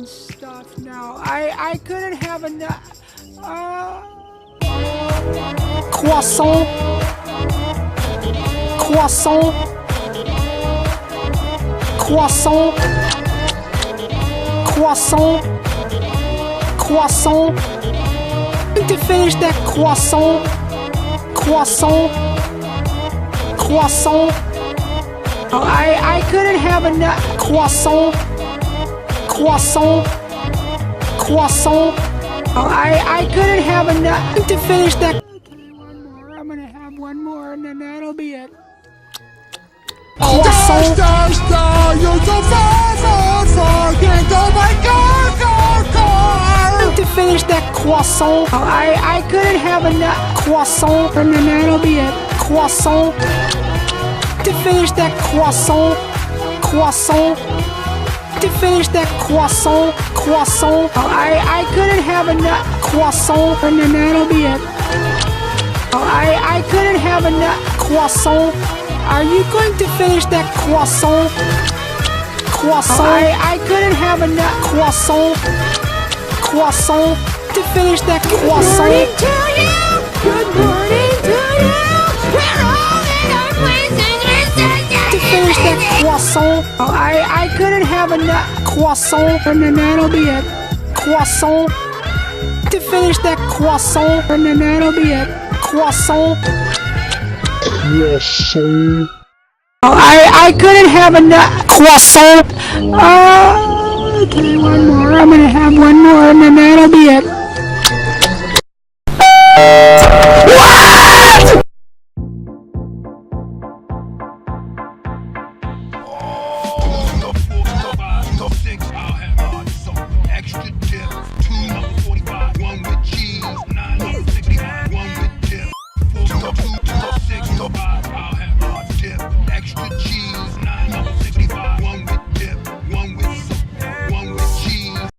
stuff now. I couldn't have enough. Croissant. Croissant. Croissant. Croissant. Croissant. To finish that croissant. Croissant. Croissant. Oh, I couldn't have enough. Croissant. Croissant. Croissant. Oh, I couldn't have enough to finish that. Okay, one more. I'm gonna have one more and then that'll be it. Croissant. You're so far, far, far. Can't go my car. To finish that croissant. Oh, I couldn't have enough. Croissant and then that'll be it. Croissant. To finish that croissant. Croissant. To finish that croissant. Croissant. Oh, I couldn't have enough. Croissant and then that'll be it. Oh, I couldn't have enough. Croissant. Are you going to finish that croissant? Croissant. Oh, I couldn't have enough. Croissant. Croissant. To finish that croissant. Good morning to you. Good morning to you. We're all in our places. To finish that croissant. Oh, I couldn't have enough. Croissant and then that'll be it. Croissant. To finish that croissant and then that'll be it. Croissant. Croissant. Oh, I couldn't have enough. Croissant. Okay, one more. I'm gonna have one more and then that'll be it. Extra dip, 2 number 45, 1 with cheese, 9 number 65, 1 with dip, 4 number 2, 6 5.